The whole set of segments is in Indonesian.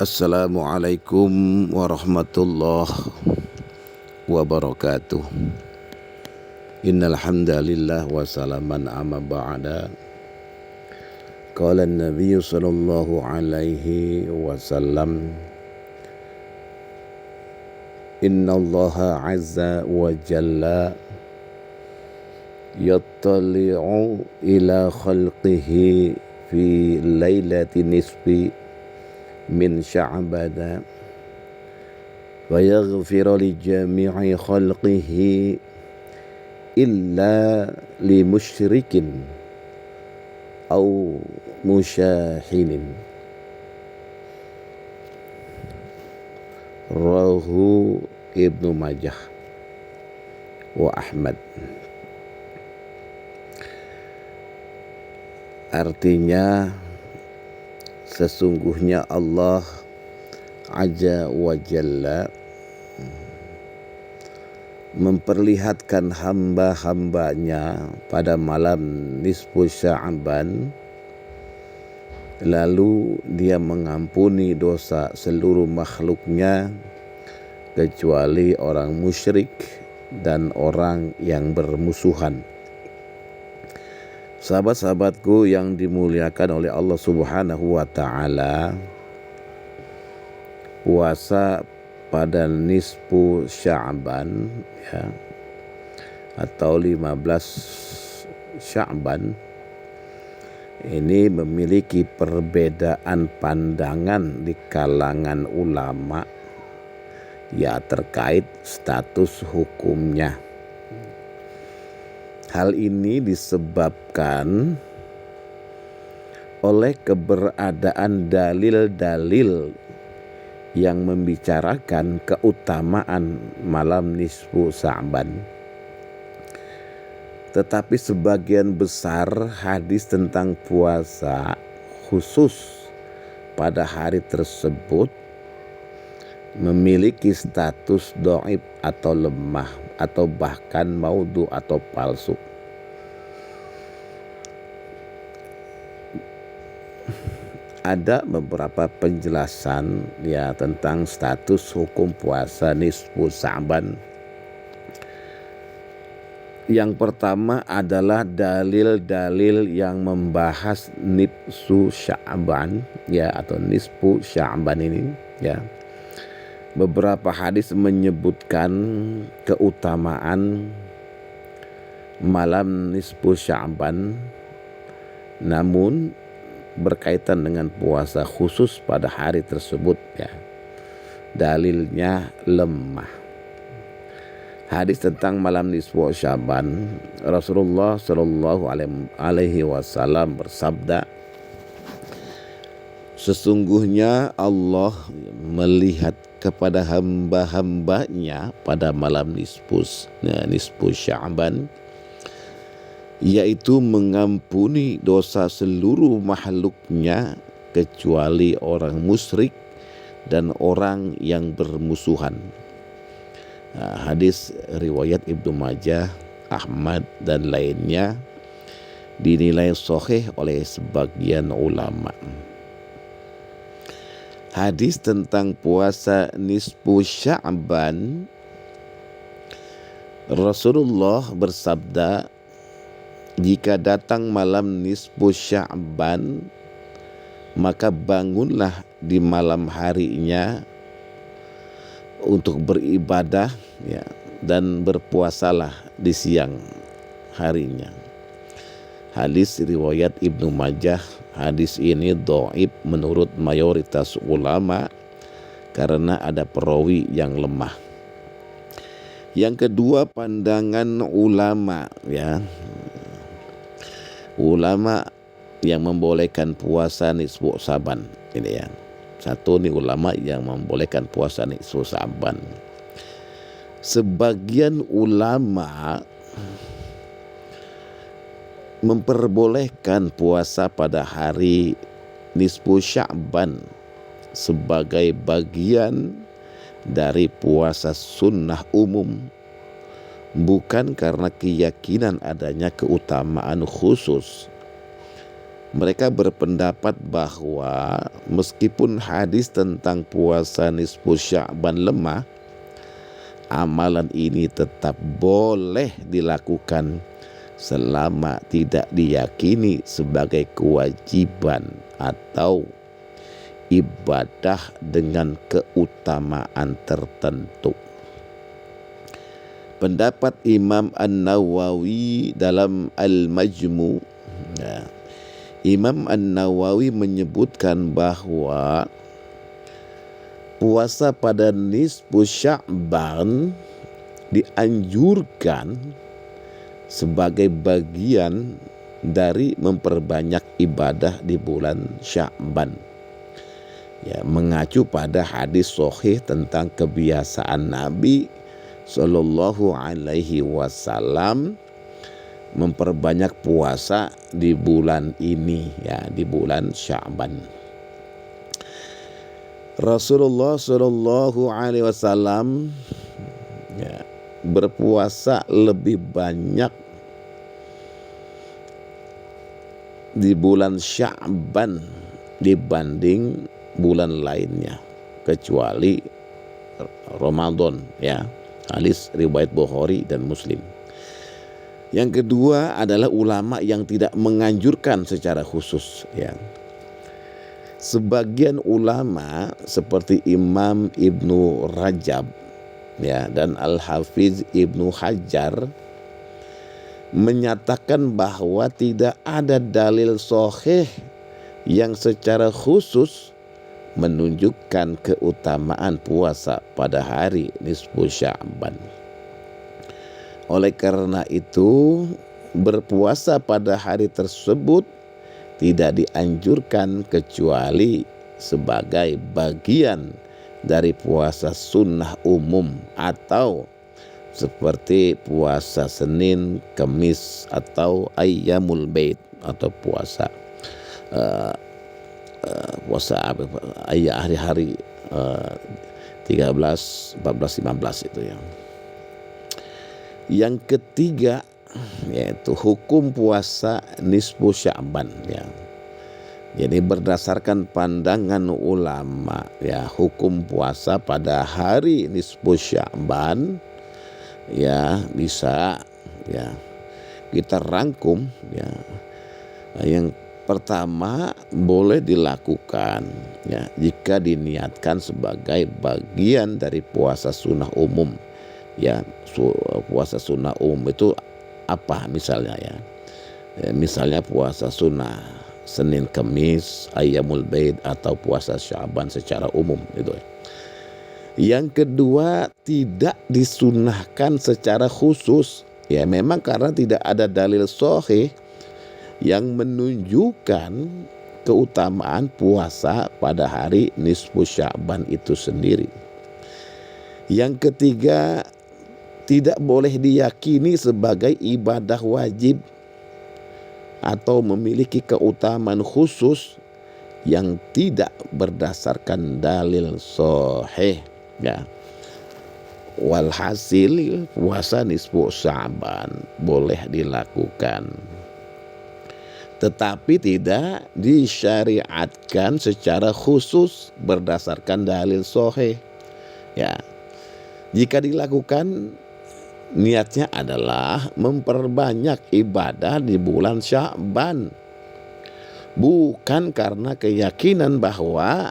Assalamualaikum warahmatullahi wabarakatuh. Innal hamdalillah wa salaman amma ba'da. Qala an-nabiy sallallahu alaihi wasallam, innallaha azza wa jalla yattali'u ila khalqihi fi lailati nisfi min sya'bana wa yaghfiru li jami'i khalqihi illa li musyrikin au musyahinin. Rawahu Ibnu Majah wa Ahmad. Artinya, sesungguhnya Allah Azza wa Jalla memperlihatkan hamba-hambanya pada malam nisfu Sya'ban, lalu dia mengampuni dosa seluruh makhluknya kecuali orang musyrik dan orang yang bermusuhan. Sahabat-sahabatku yang dimuliakan oleh Allah Subhanahu wa ta'ala, puasa pada nisfu Sya'ban atau 15 Sya'ban ini memiliki perbedaan pandangan di kalangan ulama terkait status hukumnya. Hal ini disebabkan oleh keberadaan dalil-dalil yang membicarakan keutamaan malam nisfu Sya'ban. Tetapi sebagian besar hadis tentang puasa khusus pada hari tersebut memiliki status dhaif atau lemah atau bahkan maudhu atau palsu. Ada beberapa penjelasan tentang status hukum puasa nisfu Sya'ban. Yang pertama adalah dalil-dalil yang membahas nisfu Sya'ban atau nisfu Sya'ban ini Beberapa hadis menyebutkan keutamaan malam nisfu Sya'ban, namun berkaitan dengan puasa khusus pada hari tersebut dalilnya lemah. Hadis tentang malam nisfu Sya'ban, Rasulullah Shallallahu alaihi wasallam bersabda, sesungguhnya Allah melihat kepada hamba-hambanya pada malam nisfu Sya'ban, yaitu mengampuni dosa seluruh makhluknya kecuali orang musyrik dan orang yang bermusuhan. Hadis riwayat Ibnu Majah, Ahmad dan lainnya dinilai sahih oleh sebagian ulama. Hadis tentang puasa nisfu Sya'ban, Rasulullah bersabda, jika datang malam nisfu Sya'ban, maka bangunlah di malam harinya untuk beribadah dan berpuasalah di siang harinya. Hadis riwayat Ibnu Majah. Hadis ini dhaif menurut mayoritas ulama karena ada perawi yang lemah. Yang kedua, pandangan ulama ulama yang membolehkan puasa nisfu Sya'ban ini Satu nih ulama yang membolehkan puasa nisfu Sya'ban. Sebagian ulama memperbolehkan puasa pada hari nisfu Sya'ban sebagai bagian dari puasa sunnah umum, bukan karena keyakinan adanya keutamaan khusus. Mereka berpendapat bahwa meskipun hadis tentang puasa nisfu Sya'ban lemah, amalan ini tetap boleh dilakukan selama tidak diyakini sebagai kewajiban atau ibadah dengan keutamaan tertentu. Pendapat Imam An-Nawawi dalam Al-Majmu', Imam An-Nawawi menyebutkan bahwa puasa pada nisfu Sya'ban dianjurkan sebagai bagian dari memperbanyak ibadah di bulan Sya'ban. Ya, mengacu pada hadis sahih tentang kebiasaan Nabi Sallallahu Alaihi Wasallam memperbanyak puasa di bulan ini, ya, di bulan Sya'ban. Rasulullah Sallallahu Alaihi Wasallam ya, berpuasa lebih banyak di bulan Sya'ban dibanding bulan lainnya kecuali Ramadan, ya. Hadis riwayat Bukhari dan Muslim. Yang kedua adalah ulama yang tidak menganjurkan secara khusus, ya. Sebagian ulama seperti Imam Ibnu Rajab, ya, dan Al-Hafiz Ibnu Hajar menyatakan bahwa tidak ada dalil sahih yang secara khusus menunjukkan keutamaan puasa pada hari nisfu Sya'ban. Oleh karena itu, berpuasa pada hari tersebut tidak dianjurkan kecuali sebagai bagian dari puasa sunnah umum atau seperti puasa Senin, Kamis atau Ayyamul Bait atau puasa hari-hari 13, 14, 15 itu ya. Yang ketiga yaitu hukum puasa nisfu Sya'ban, ya. Jadi berdasarkan pandangan ulama, ya, hukum puasa pada hari nisfu Sya'ban ya bisa, ya, kita rangkum, ya. Yang pertama, boleh dilakukan, ya, jika diniatkan sebagai bagian dari puasa sunnah umum. Ya, puasa sunnah umum itu apa misalnya, ya? Misalnya puasa sunnah Senin Kamis, Ayyamul Bait atau puasa Sya'ban secara umum itu. Yang kedua, tidak disunnahkan secara khusus. Ya, memang karena tidak ada dalil sahih yang menunjukkan keutamaan puasa pada hari nisfu Sya'ban itu sendiri. Yang ketiga, tidak boleh diyakini sebagai ibadah wajib atau memiliki keutamaan khusus yang tidak berdasarkan dalil sahih, ya. Walhasil puasa nisfu Sya'ban boleh dilakukan, tetapi tidak disyariatkan secara khusus berdasarkan dalil sahih, ya. Jika dilakukan, niatnya adalah memperbanyak ibadah di bulan Sya'ban, bukan karena keyakinan bahwa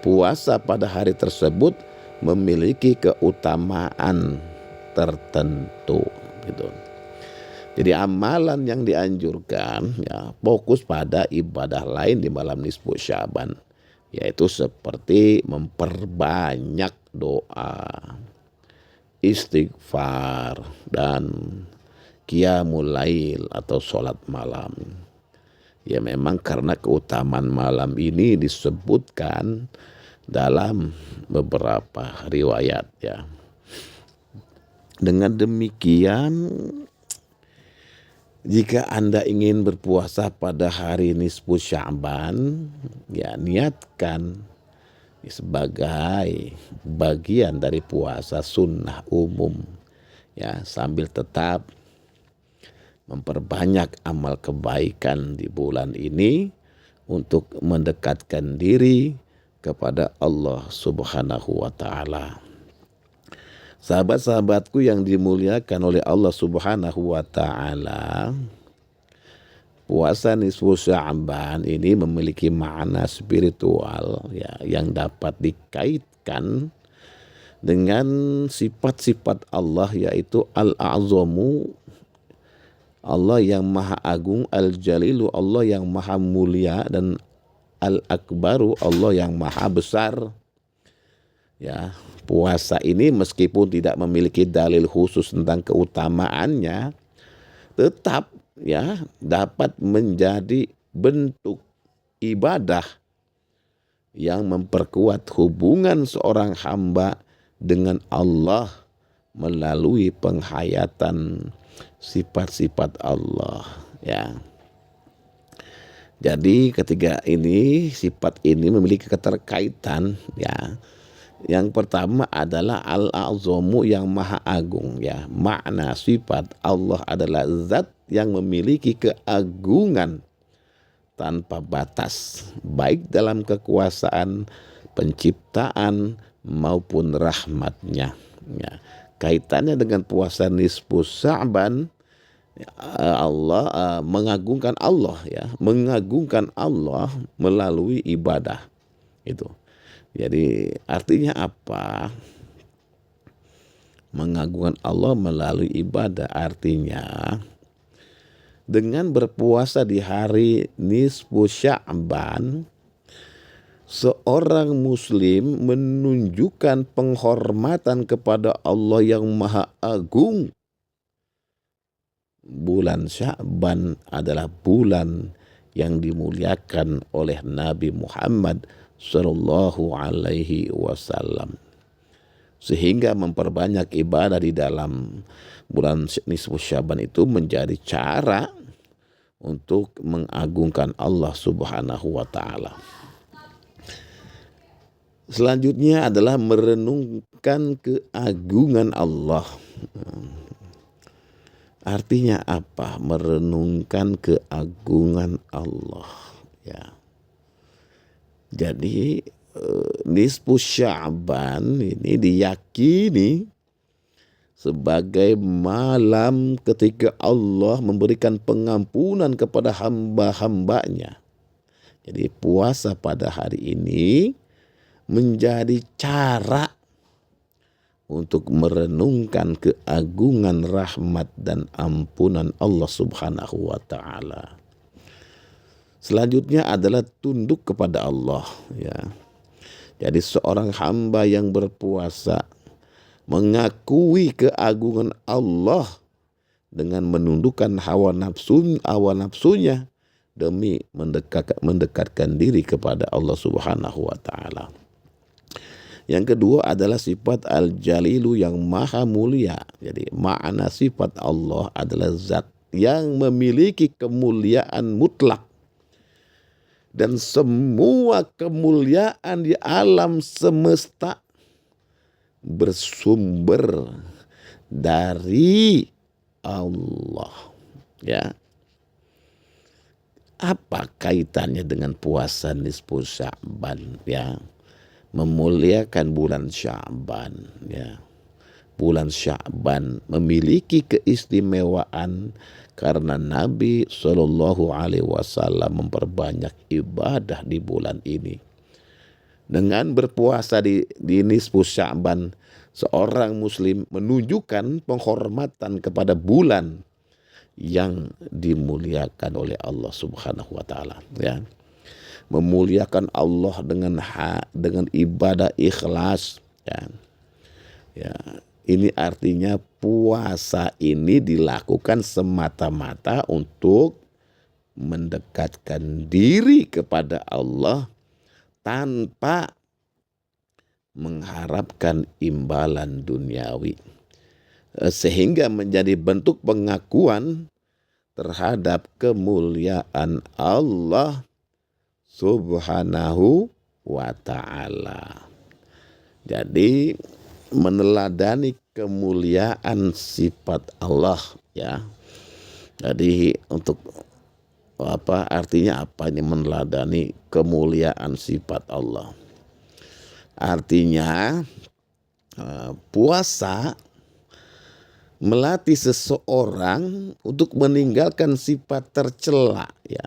puasa pada hari tersebut memiliki keutamaan tertentu, gitu. Jadi amalan yang dianjurkan, ya, fokus pada ibadah lain di malam nisfu Sya'ban, yaitu seperti memperbanyak doa, istighfar, dan qiyamul lail atau sholat malam. Ya, memang karena keutamaan malam ini disebutkan dalam beberapa riwayat, ya. Dengan demikian, jika Anda ingin berpuasa pada hari nisfu Sya'ban, ya, niatkan sebagai bagian dari puasa sunnah umum, ya, sambil tetap memperbanyak amal kebaikan di bulan ini untuk mendekatkan diri kepada Allah Subhanahu wa taala. Sahabat-sahabatku yang dimuliakan oleh Allah Subhanahu wa taala, puasa nisfu Sya'ban ini memiliki makna spiritual ya, yang dapat dikaitkan dengan sifat-sifat Allah, yaitu Al-A'zamu, Allah yang maha agung, Al-Jalilu, Allah yang maha mulia, dan Al-Akbaru, Allah yang maha besar. Ya, puasa ini meskipun tidak memiliki dalil khusus tentang keutamaannya, tetap ya dapat menjadi bentuk ibadah yang memperkuat hubungan seorang hamba dengan Allah melalui penghayatan sifat-sifat Allah ya. Jadi ketiga ini, sifat ini memiliki keterkaitan ya. Yang pertama adalah Al-A'zamu, yang maha agung ya. Makna sifat Allah adalah zat yang memiliki keagungan tanpa batas, baik dalam kekuasaan, penciptaan maupun rahmatnya ya. Kaitannya dengan puasa nisfu Sya'ban, Allah mengagungkan Allah ya, mengagungkan Allah melalui ibadah itu. Jadi artinya apa? Mengagungkan Allah melalui ibadah artinya dengan berpuasa di hari nisfu Sya'ban, seorang muslim menunjukkan penghormatan kepada Allah yang maha agung. Bulan Sya'ban adalah bulan yang dimuliakan oleh Nabi Muhammad Sallallahu Alaihi Wasallam, sehingga memperbanyak ibadah di dalam bulan nisfu Sya'ban itu menjadi cara untuk mengagungkan Allah Subhanahu wa taala. Selanjutnya adalah merenungkan keagungan Allah. Artinya apa? Merenungkan keagungan Allah ya. Jadi nisfu Sya'ban ini diyakini sebagai malam ketika Allah memberikan pengampunan kepada hamba-hambanya. Jadi puasa pada hari ini menjadi cara untuk merenungkan keagungan rahmat dan ampunan Allah Subhanahu wa taala. Selanjutnya adalah tunduk kepada Allah ya. Jadi seorang hamba yang berpuasa mengakui keagungan Allah dengan menundukkan hawa nafsunya demi mendekatkan diri kepada Allah Subhanahu wa taala. Yang kedua adalah sifat Al-Jalilu, yang maha mulia. Jadi makna sifat Allah adalah zat yang memiliki kemuliaan mutlak, dan semua kemuliaan di alam semesta bersumber dari Allah ya. Apa kaitannya dengan puasa nisfu Sya'ban ya? Memuliakan bulan Sya'ban ya. Bulan Sya'ban memiliki keistimewaan karena Nabi Shallallahu Alaihi Wasallam memperbanyak ibadah di bulan ini. Dengan berpuasa di nisfu Sya'ban, seorang muslim menunjukkan penghormatan kepada bulan yang dimuliakan oleh Allah Subhanahu wa taala ya. Memuliakan Allah dengan ibadah ikhlas ya. Ya, ini artinya puasa ini dilakukan semata-mata untuk mendekatkan diri kepada Allah tanpa mengharapkan imbalan duniawi, sehingga menjadi bentuk pengakuan terhadap kemuliaan Allah Subhanahu wa ta'ala. Jadi meneladani kemuliaan sifat Allah ya. Jadi untuk artinya apa ini meneladani kemuliaan sifat Allah? Artinya puasa melatih seseorang untuk meninggalkan sifat tercela, ya,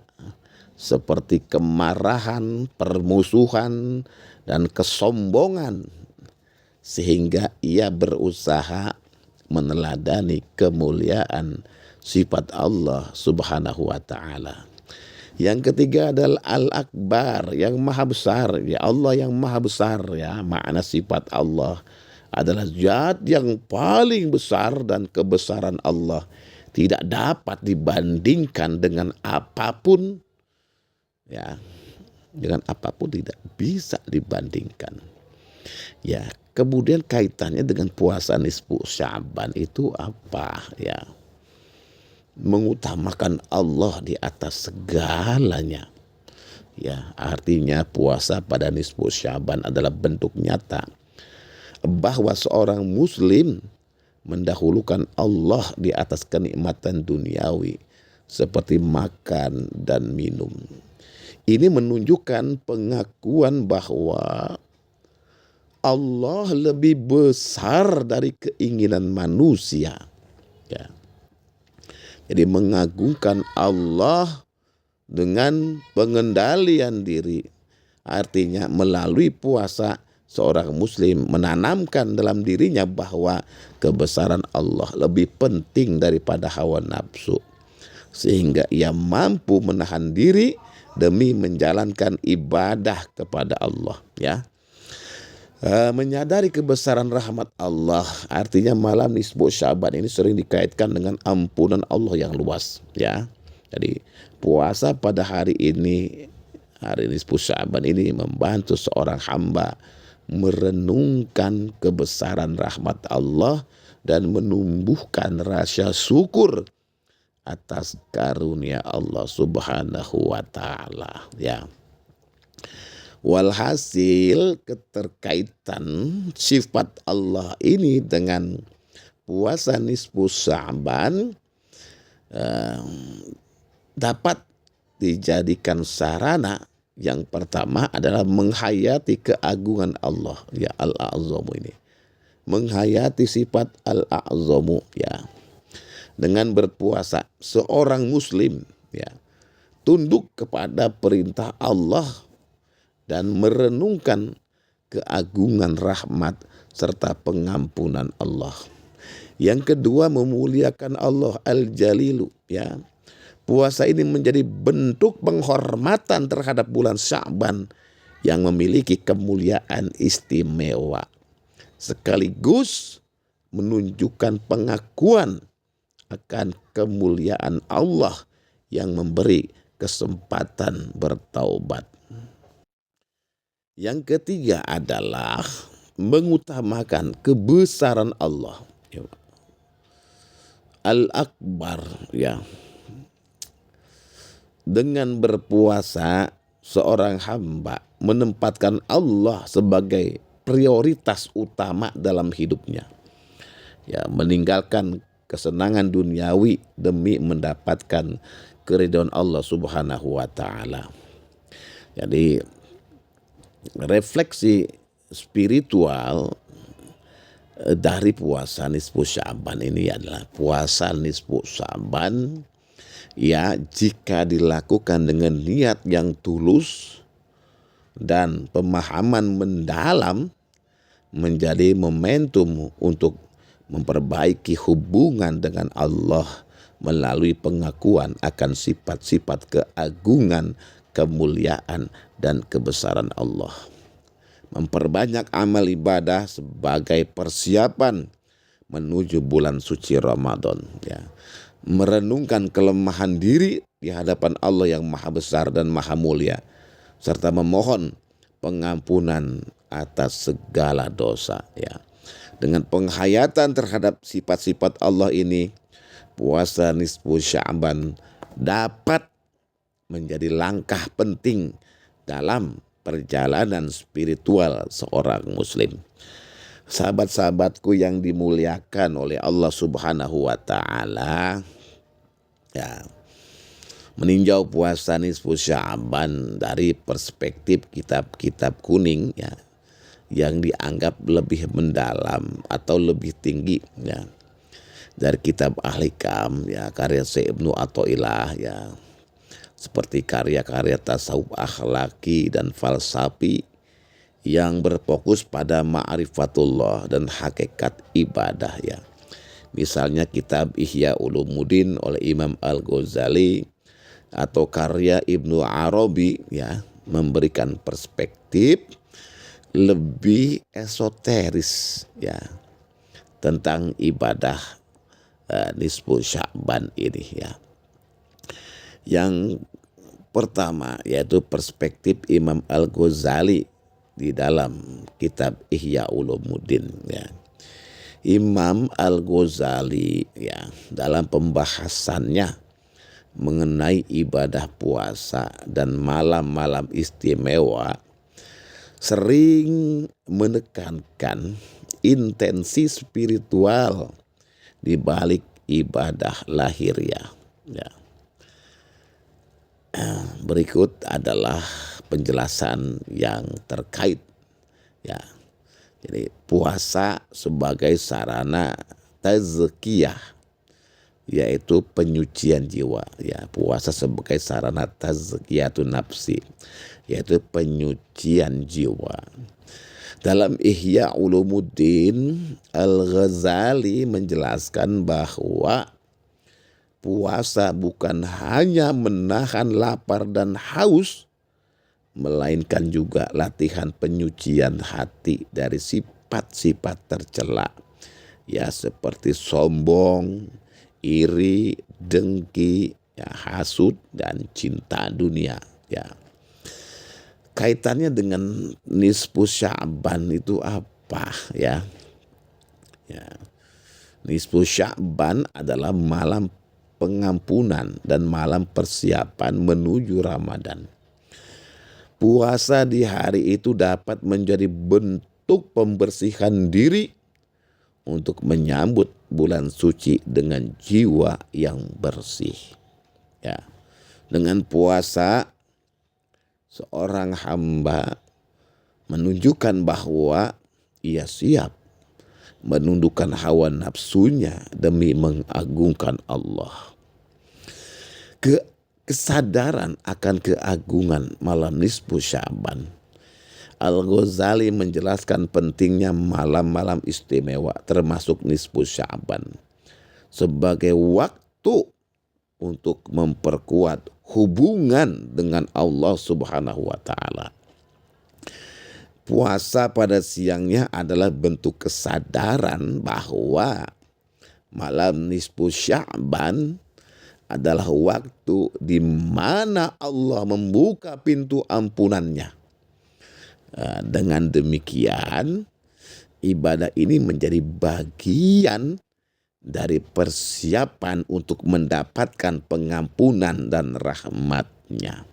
seperti kemarahan, permusuhan, dan kesombongan, sehingga ia berusaha meneladani kemuliaan sifat Allah Subhanahu wa ta'ala. Yang ketiga adalah Al-Akbar, yang maha besar. Ya, Allah yang maha besar, ya. Makna sifat Allah adalah zat yang paling besar, dan kebesaran Allah tidak dapat dibandingkan dengan apapun, ya. Dengan apapun tidak bisa dibandingkan. Ya, kemudian kaitannya dengan puasa nisfu Sya'ban itu apa, ya? Mengutamakan Allah di atas segalanya. Ya, artinya puasa pada nisfu Sya'ban adalah bentuk nyata bahwa seorang muslim mendahulukan Allah di atas kenikmatan duniawi seperti makan dan minum. Ini menunjukkan pengakuan bahwa Allah lebih besar dari keinginan manusia, ya. Jadi mengagungkan Allah dengan pengendalian diri. Artinya melalui puasa seorang muslim menanamkan dalam dirinya bahwa kebesaran Allah lebih penting daripada hawa nafsu, sehingga ia mampu menahan diri demi menjalankan ibadah kepada Allah, ya. Menyadari kebesaran rahmat Allah, artinya malam nisfu Sya'ban ini sering dikaitkan dengan ampunan Allah yang luas, ya. Jadi puasa pada hari ini, hari nisfu Sya'ban ini, membantu seorang hamba merenungkan kebesaran rahmat Allah dan menumbuhkan rasa syukur atas karunia Allah Subhanahu wa ta'ala, ya. Walhasil keterkaitan sifat Allah ini dengan puasa nisfu Sya'ban dapat dijadikan sarana. Yang pertama adalah menghayati keagungan Allah, ya, Al-A'zamu ini. Menghayati sifat Al-A'zamu, ya. Dengan berpuasa seorang muslim, ya, tunduk kepada perintah Allah dan merenungkan keagungan rahmat serta pengampunan Allah. Yang kedua, memuliakan Allah Al-Jalilu, ya. Puasa ini menjadi bentuk penghormatan terhadap bulan Sya'ban yang memiliki kemuliaan istimewa, sekaligus menunjukkan pengakuan akan kemuliaan Allah yang memberi kesempatan bertaubat. Yang ketiga adalah mengutamakan kebesaran Allah, Al-Akbar, ya. Dengan berpuasa seorang hamba menempatkan Allah sebagai prioritas utama dalam hidupnya, ya, meninggalkan kesenangan duniawi demi mendapatkan keridhaan Allah Subhanahu wa ta'ala. Jadi refleksi spiritual dari puasa nisfu Sya'ban ini adalah puasa nisfu Sya'ban, ya, jika dilakukan dengan niat yang tulus dan pemahaman mendalam, menjadi momentum untuk memperbaiki hubungan dengan Allah melalui pengakuan akan sifat-sifat keagungan, kemuliaan, dan kebesaran Allah. Memperbanyak amal ibadah sebagai persiapan menuju bulan suci Ramadan, ya. Merenungkan kelemahan diri di hadapan Allah yang maha besar dan maha mulia, serta memohon pengampunan atas segala dosa, ya. Dengan penghayatan terhadap sifat-sifat Allah ini, puasa nisfu Sya'ban dapat menjadi langkah penting dalam perjalanan spiritual seorang muslim. Sahabat-sahabatku yang dimuliakan oleh Allah Subhanahu wa ta'ala, Ya, meninjau puasa nisfu Sya'ban dari perspektif kitab-kitab kuning ya, yang dianggap lebih mendalam atau lebih tinggi ya, dari kitab Ahli Kam ya, karya Syekh Ibnu Athaillah ya, seperti karya-karya tasawuf akhlaki dan falsafi yang berfokus pada ma'rifatullah dan hakikat ibadah ya. Misalnya kitab Ihya Ulumuddin oleh Imam Al-Ghazali atau karya Ibnu Arabi ya, memberikan perspektif lebih esoteris ya tentang ibadah nisfu Sya'ban ini ya. Yang pertama yaitu perspektif Imam Al-Ghazali di dalam kitab Ihya Ulumuddin ya. Imam Al-Ghazali ya, dalam pembahasannya mengenai ibadah puasa dan malam-malam istimewa sering menekankan intensi spiritual di balik ibadah lahiriah ya. Berikut adalah penjelasan yang terkait ya. Jadi puasa sebagai sarana tazkiyah, yaitu penyucian jiwa ya. Puasa sebagai sarana tazkiyatun nafsi, yaitu penyucian jiwa. Dalam Ihya Ulumuddin, Al-Ghazali menjelaskan bahwa puasa bukan hanya menahan lapar dan haus, melainkan juga latihan penyucian hati dari sifat-sifat tercela ya, seperti sombong, iri, dengki, ya, hasud dan cinta dunia ya. Kaitannya dengan nisfu Sya'ban itu apa ya? Ya. Nisfu Sya'ban adalah malam pengampunan dan malam persiapan menuju Ramadan. Puasa di hari itu dapat menjadi bentuk pembersihan diri untuk menyambut bulan suci dengan jiwa yang bersih. Ya. Dengan puasa seorang hamba menunjukkan bahwa ia siap menundukkan hawa nafsunya demi mengagungkan Allah. Kesadaran akan keagungan malam nisfu Sya'ban. Al-Ghazali menjelaskan pentingnya malam-malam istimewa termasuk nisfu Sya'ban sebagai waktu untuk memperkuat hubungan dengan Allah Subhanahu wa taala. Puasa pada siangnya adalah bentuk kesadaran bahwa malam nisfu Sya'ban adalah waktu di mana Allah membuka pintu ampunannya. Dengan demikian, ibadah ini menjadi bagian dari persiapan untuk mendapatkan pengampunan dan rahmat-Nya.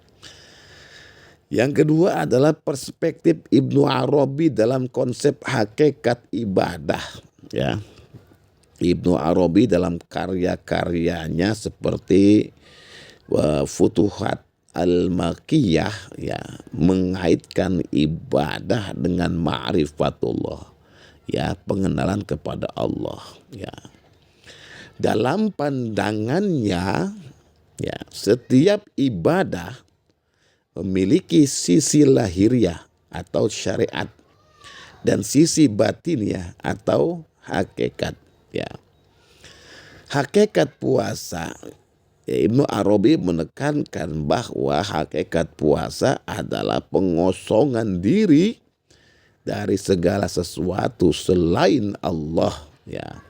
Yang kedua adalah perspektif Ibnu Arabi dalam konsep hakikat ibadah ya. Ibnu Arabi dalam karya-karyanya seperti Futuhat Al-Makkiyah ya, mengaitkan ibadah dengan ma'rifatullah ya, pengenalan kepada Allah ya. Dalam pandangannya ya, setiap ibadah memiliki sisi lahiriah atau syariat dan sisi batiniah atau hakikat ya. Hakikat puasa ya, Ibnu Arabi menekankan bahwa hakikat puasa adalah pengosongan diri dari segala sesuatu selain Allah ya,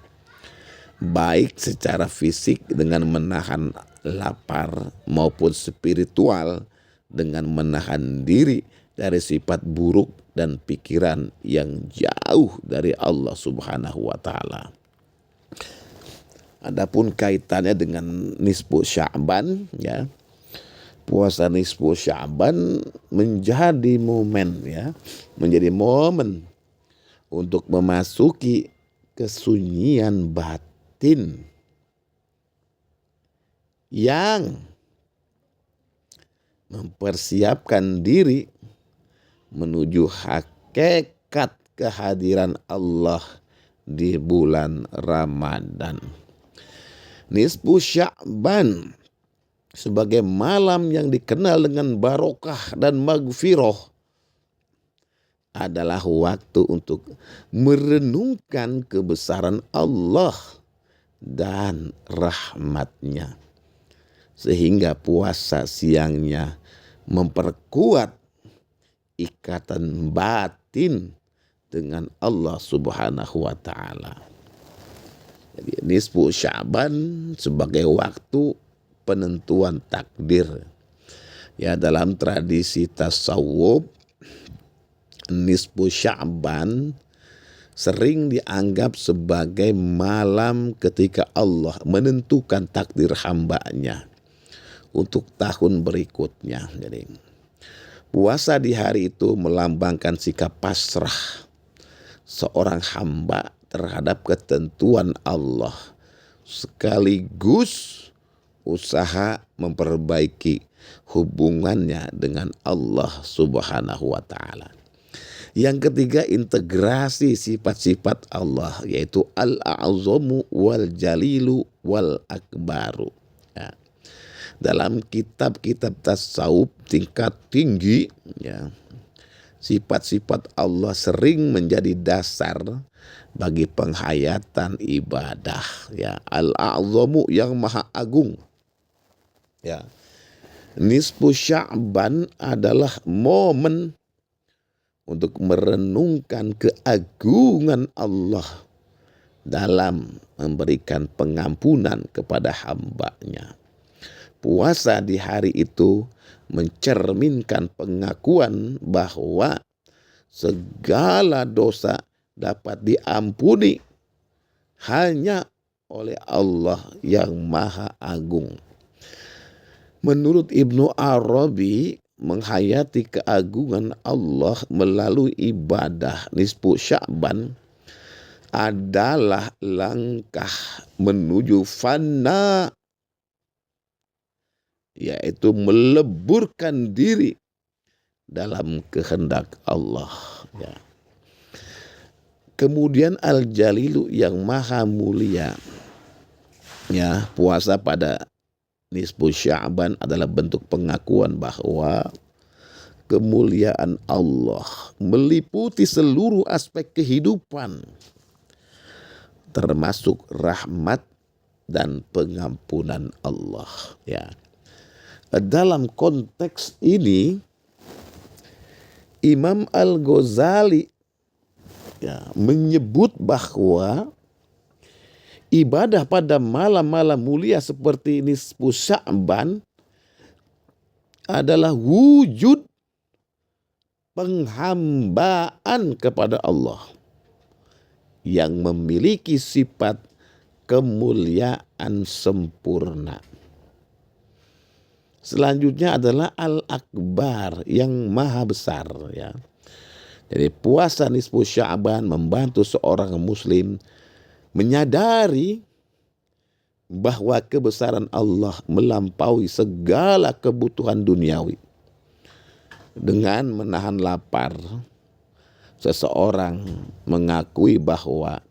baik secara fisik dengan menahan lapar maupun spiritual dengan menahan diri dari sifat buruk dan pikiran yang jauh dari Allah Subhanahu wa taala. Adapun kaitannya dengan nisfu Sya'ban ya. Puasa nisfu Sya'ban menjadi momen ya, menjadi momen untuk memasuki kesunyian batin yang mempersiapkan diri menuju hakikat kehadiran Allah di bulan Ramadan. Nisfu Sya'ban sebagai malam yang dikenal dengan barokah dan maghfirah adalah waktu untuk merenungkan kebesaran Allah dan rahmatnya. Sehingga puasa siangnya memperkuat ikatan batin dengan Allah Subhanahu wa ta'ala. Jadi nisfu Sya'ban sebagai waktu penentuan takdir. Ya, dalam tradisi tasawuf, nisfu Sya'ban sering dianggap sebagai malam ketika Allah menentukan takdir hambanya untuk tahun berikutnya. Jadi puasa di hari itu melambangkan sikap pasrah seorang hamba terhadap ketentuan Allah, sekaligus usaha memperbaiki hubungannya dengan Allah Subhanahu wa ta'ala. Yang ketiga, integrasi sifat-sifat Allah, yaitu al-a'zamu wal jalilu wal akbaru. Ya. Dalam kitab-kitab tasawuf tingkat tinggi, ya, sifat-sifat Allah sering menjadi dasar bagi penghayatan ibadah. Ya, al-a'zamu yang maha agung. Ya. Nisfu Sya'ban adalah momen untuk merenungkan keagungan Allah dalam memberikan pengampunan kepada hambanya. Puasa di hari itu mencerminkan pengakuan bahwa segala dosa dapat diampuni hanya oleh Allah yang Maha Agung. Menurut Ibnu Arabi, menghayati keagungan Allah melalui ibadah nisfu Sya'ban adalah langkah menuju fana, yaitu meleburkan diri dalam kehendak Allah. Ya. Kemudian al-jalilu yang maha mulia. Ya, puasa pada nisfu Sya'ban adalah bentuk pengakuan bahwa kemuliaan Allah meliputi seluruh aspek kehidupan, termasuk rahmat dan pengampunan Allah. Ya. Dalam konteks ini, Imam Al-Ghazali menyebut bahwa ibadah pada malam-malam mulia seperti nisfu Sya'ban adalah wujud penghambaan kepada Allah yang memiliki sifat kemuliaan sempurna. Selanjutnya adalah Al-Akbar yang maha besar. Ya. Jadi puasa nisfu Sya'ban membantu seorang muslim menyadari bahwa kebesaran Allah melampaui segala kebutuhan duniawi. Dengan menahan lapar, seseorang mengakui bahwa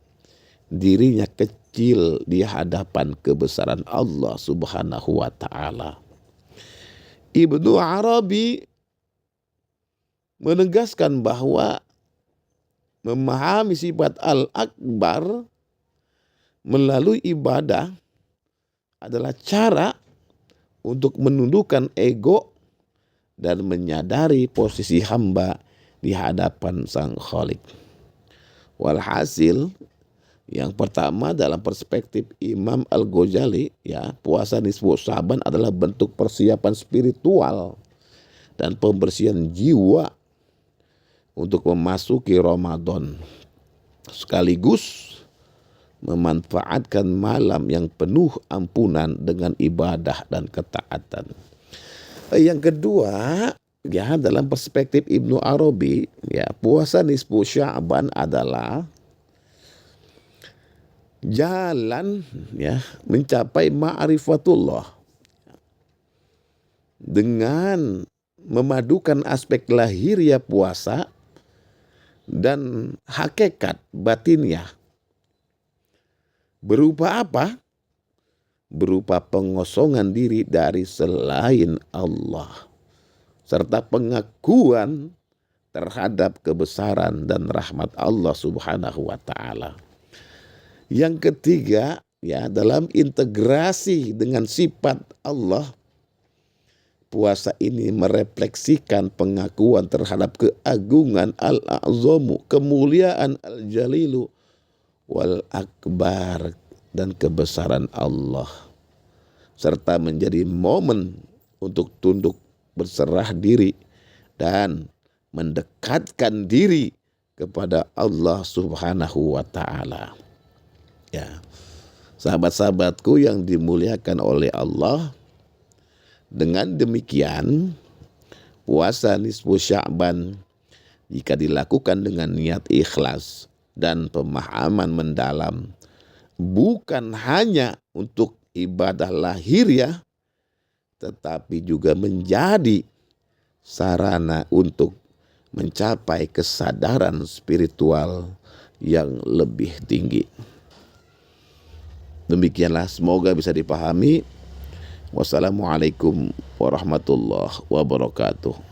dirinya kecil di hadapan kebesaran Allah Subhanahu wa ta'ala. Ibnu Arabi menegaskan bahwa memahami sifat Al-Akbar melalui ibadah adalah cara untuk menundukkan ego dan menyadari posisi hamba di hadapan Sang Khalik. Walhasil, yang pertama dalam perspektif Imam Al-Ghazali, ya, puasa nisfu Sya'ban adalah bentuk persiapan spiritual dan pembersihan jiwa untuk memasuki Ramadan, sekaligus memanfaatkan malam yang penuh ampunan dengan ibadah dan ketaatan. Yang kedua, ya, dalam perspektif Ibnu Arabi, ya, puasa nisfu Sya'ban adalah jalan, ya, mencapai ma'rifatullah, dengan memadukan aspek lahiriah puasa dan hakikat batiniah. Berupa apa? Berupa pengosongan diri dari selain Allah, serta pengakuan terhadap kebesaran dan rahmat Allah Subhanahu wa Ta'ala. Yang ketiga, ya, dalam integrasi dengan sifat Allah, puasa ini merefleksikan pengakuan terhadap keagungan al-a'zamu, kemuliaan al-jalilu wal akbar, dan kebesaran Allah, serta menjadi momen untuk tunduk berserah diri dan mendekatkan diri kepada Allah Subhanahu wa Ta'ala. Ya, sahabat-sahabatku yang dimuliakan oleh Allah, dengan demikian puasa nisfu Sya'ban jika dilakukan dengan niat ikhlas dan pemahaman mendalam, bukan hanya untuk ibadah lahiriah, tetapi juga menjadi sarana untuk mencapai kesadaran spiritual yang lebih tinggi. Demikianlah, semoga bisa dipahami. Wassalamualaikum warahmatullahi wabarakatuh.